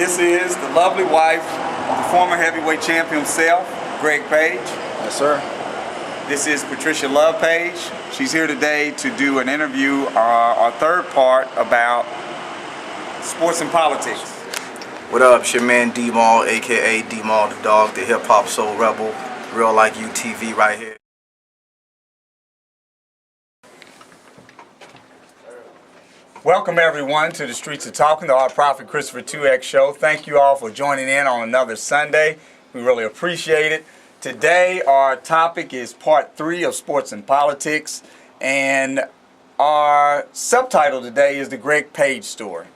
This is the lovely wife of the former heavyweight champion himself, Greg Page. Yes, sir. This is Patricia Love Page. She's here today to do an interview, our third part about sports and politics. What up? It's your man D-Mall, a.k.a. D-Mall the Dog, the hip-hop soul rebel. Real like you TV right here. Welcome everyone to the Streets of Talking, the Our Prophet Christopher 2X show. Thank you all for joining in on another Sunday. We really appreciate it. Today our topic is part 3 of sports and politics, and our subtitle today is the Greg Page story.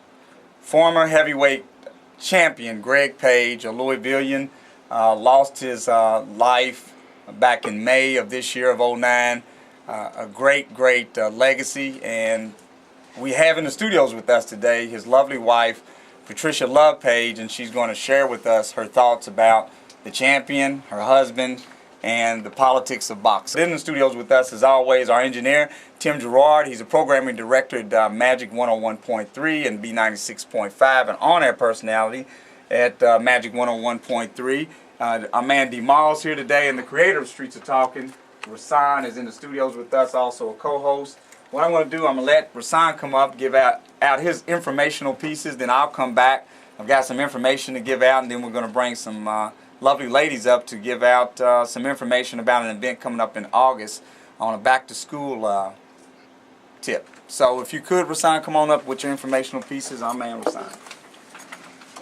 Former heavyweight champion Greg Page, a Louisvillian, lost his life back in May of this year of 2009. A great legacy, and we have in the studios with us today his lovely wife, Patricia Love Page, and she's going to share with us her thoughts about the champion, her husband, and the politics of boxing. In the studios with us, as always, our engineer, Tim Gerard. He's a programming director at Magic 101.3 and B96.5, an on-air personality at Magic 101.3. Our man D-Mall's here today, and the creator of Streets of Talking, Rasan, is in the studios with us, also a co-host. What I'm going to do, I'm going to let Rasan come up, give out his informational pieces, then I'll come back. I've got some information to give out, and then we're going to bring some lovely ladies up to give out some information about an event coming up in August on a back-to-school tip. So if you could, Rasan, come on up with your informational pieces. I'm man Rasan.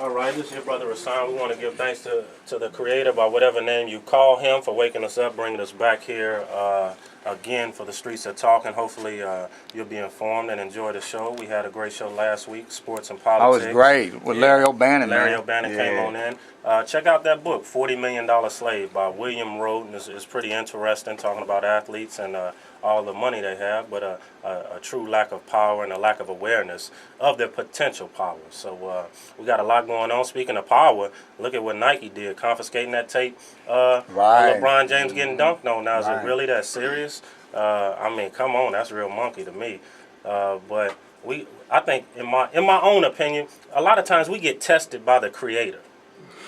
All right, this is your brother Rasan. We want to give thanks to the Creator by whatever name you call him for waking us up, bringing us back here again for the Streets of Talking. Hopefully you'll be informed and enjoy the show. We had a great show last week, Sports and Politics. Oh, it was great with Larry O'Bannon. Larry O'Bannon came on in. Check out that book, $40 Million Slave by William Rote. It's pretty interesting, talking about athletes and all the money they have, but a true lack of power and a lack of awareness of their potential power. So we got a lot going on. Speaking of power, look at what Nike did, confiscating that tape of LeBron James getting dunked on. Now, is it really that serious? I mean, come on, that's real monkey to me. But I think, in my own opinion, a lot of times we get tested by the Creator.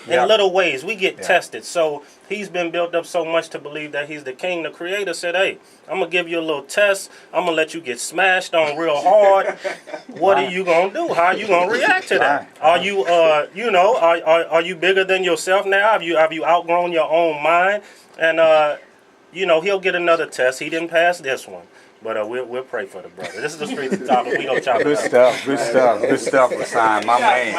In little ways, we get tested. So he's been built up so much to believe that he's the king. The Creator said, hey, I'm going to give you a little test. I'm going to let you get smashed on real hard. What are you going to do? How are you going to react to that? Are you, are you bigger than yourself now? Have you outgrown your own mind? And, he'll get another test. He didn't pass this one. But we'll pray for the brother. This is the Streets of Talking. We don't chop it up. Good stuff, Rasan, my man.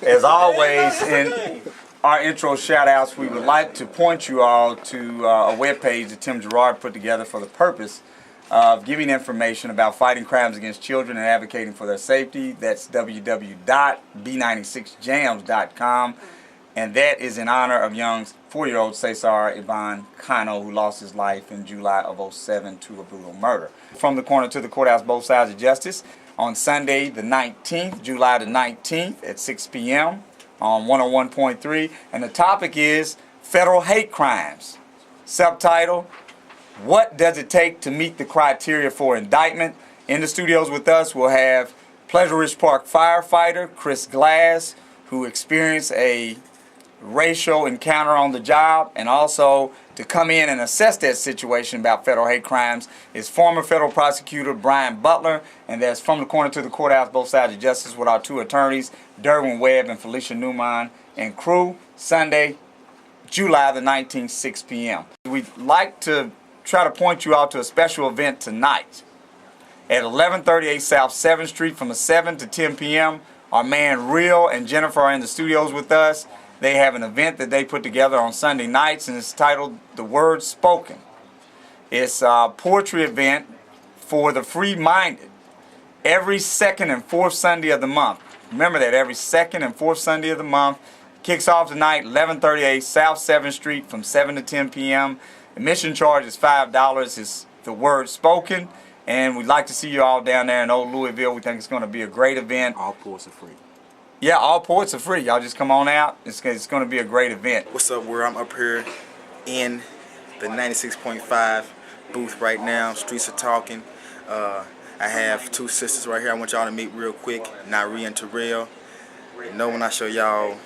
As always, in our intro shout-outs, we would like to point you all to a webpage that Tim Gerard put together for the purpose of giving information about fighting crimes against children and advocating for their safety. That's www.b96jams.com. And that is in honor of young 4-year-old Cesar Ivan Cano, who lost his life in July of 2007 to a brutal murder. From the corner to the courthouse, both sides of justice, on Sunday the 19th, July the 19th at 6 p.m. on 101.3. And the topic is federal hate crimes. Subtitle, what does it take to meet the criteria for indictment? In the studios with us, we'll have Pleasure Ridge Park firefighter Chris Glass, who experienced a racial encounter on the job, and also to come in and assess that situation about federal hate crimes is former federal prosecutor Brian Butler, and that's from the corner to the courthouse, both sides of justice, with our two attorneys, Derwin Webb and Felicia Newman and crew, Sunday, July the 19th, 6 p.m. We'd like to try to point you out to a special event tonight at 1138 South 7th Street from 7 to 10 p.m. Our man Real and Jennifer are in the studios with us. They have an event that they put together on Sunday nights, and it's titled The Word Spoken. It's a poetry event for the free-minded every second and fourth Sunday of the month. Remember that, every second and fourth Sunday of the month. Kicks off tonight, 1138 South 7th Street from 7 to 10 p.m. Admission charge is $5. It's The Word Spoken, and we'd like to see you all down there in Old Louisville. We think it's going to be a great event. All poets are free. Yeah, all poets are free. Y'all just come on out. It's going to be a great event. What's up? I'm up here in the 96.5 booth right now. Streets of Talking. I have two sisters right here I want y'all to meet real quick, Nari and Terrell. You know, when I show y'all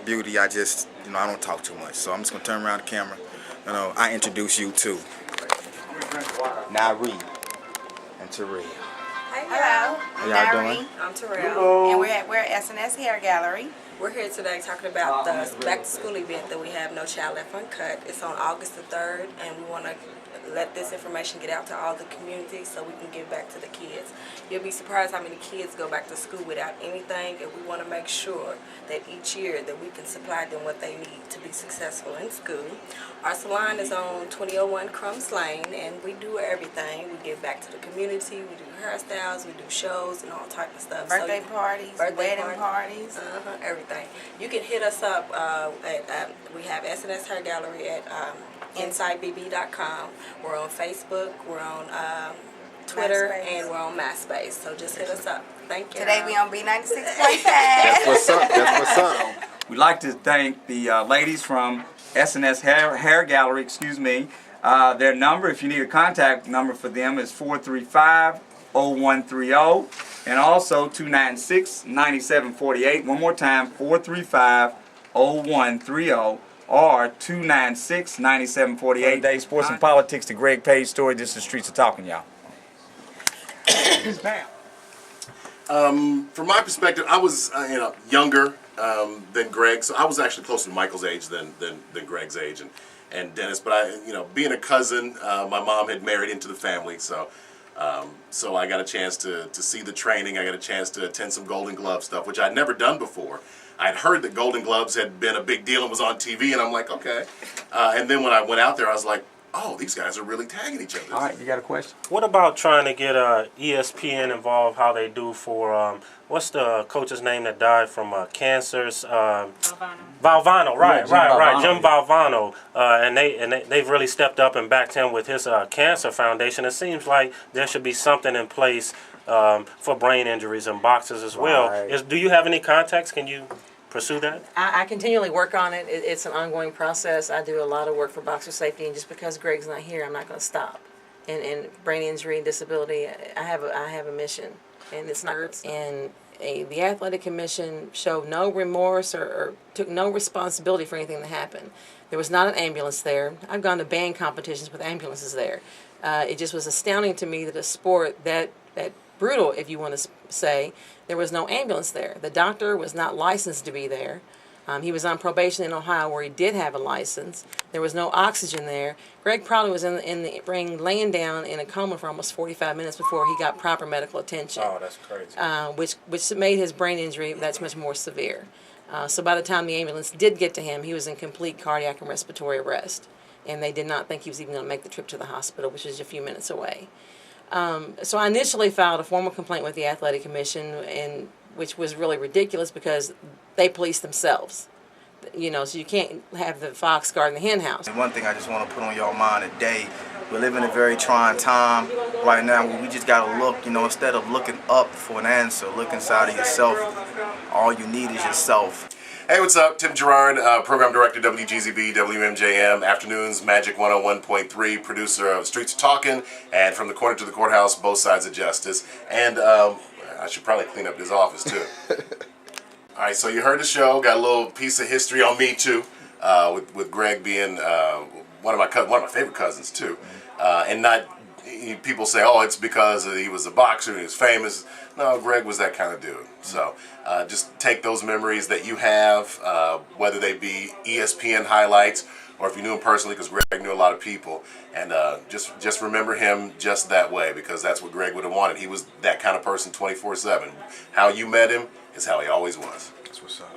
beauty, I just, I don't talk too much. So I'm just gonna turn around the camera. I introduce you to Nyree and Terrell. Hello. How y'all doing? I'm Terrell. And we're at S&S Hair Gallery. We're here today talking about the back to school event that we have, No Child Left Uncut. It's on August the 3rd, and we want to let this information get out to all the community so we can give back to the kids. You'll be surprised how many kids go back to school without anything, and we want to make sure that each year that we can supply them what they need to be successful in school. Our salon is on 2001 Crumbs Lane, and we do everything. We give back to the community, we do hairstyles, we do shows and all type of stuff. Birthday parties, wedding parties. Everything. You can hit us up we have S&S Hair Gallery at InsideBB.com. We're on Facebook, we're on Twitter, MySpace. and we're on MySpace. So just hit us up. Thank you. Today we on B96.5. That's what's up. That's what's up. We'd like to thank the ladies from S&S Hair Gallery, excuse me. Their number, if you need a contact number for them, is 435-0130 and also 296-9748. One more time, 435-0130 or 296-9748. Day Sports and Politics, the Greg Page Story. This is Streets of Talking, y'all. From my perspective, I was younger than Greg, so I was actually closer to Michael's age than Greg's age and Dennis. But being a cousin, my mom had married into the family, so I got a chance to see the training. I got a chance to attend some Golden Glove stuff, which I'd never done before. I'd heard that Golden Gloves had been a big deal and was on TV, and I'm like, okay. And then when I went out there, I was like, oh, these guys are really tagging each other. All right, you got a question? What about trying to get ESPN involved, how they do for, what's the coach's name that died from cancer? Valvano, right. Jim Valvano. And they've really stepped up and backed him with his cancer foundation. It seems like there should be something in place for brain injuries and boxers as well. Right. Do you have any contacts? Can you pursue that? I continually work on it. It's an ongoing process. I do a lot of work for boxer safety, and just because Greg's not here, I'm not going to stop. And brain injury and disability, I have a mission, and it's not. And the athletic commission showed no remorse or took no responsibility for anything that happened. There was not an ambulance there. I've gone to band competitions with ambulances there. It just was astounding to me that a sport that brutal, if you want to say, there was no ambulance there. The doctor was not licensed to be there. He was on probation in Ohio where he did have a license. There was no oxygen there. Greg probably was in the ring laying down in a coma for almost 45 minutes before he got proper medical attention. Oh, that's crazy. Which made his brain injury that's much more severe. So by the time the ambulance did get to him, he was in complete cardiac and respiratory arrest. And they did not think he was even going to make the trip to the hospital, which is a few minutes away. So I initially filed a formal complaint with the Athletic Commission, which was really ridiculous because they police themselves. So you can't have the fox guarding the hen house. And one thing I just want to put on y'all mind today, we live in a very trying time right now where we just got to look, instead of looking up for an answer, look inside of yourself. All you need is yourself. Hey, what's up? Tim Gerard, Program Director, WGZB, WMJM, Afternoons, Magic 101.3, producer of Streets of Talking, and From the Corner to the Courthouse, Both Sides of Justice. And I should probably clean up this office, too. All right, so you heard the show, got a little piece of history on me, too, with Greg being one of my favorite cousins, too. And not, people say, oh, it's because he was a boxer, he was famous. No, Greg was that kind of dude. So just take those memories that you have, whether they be ESPN highlights or if you knew him personally, because Greg knew a lot of people, and just remember him just that way, because that's what Greg would have wanted. He was that kind of person 24/7. How you met him is how he always was. That's what's up.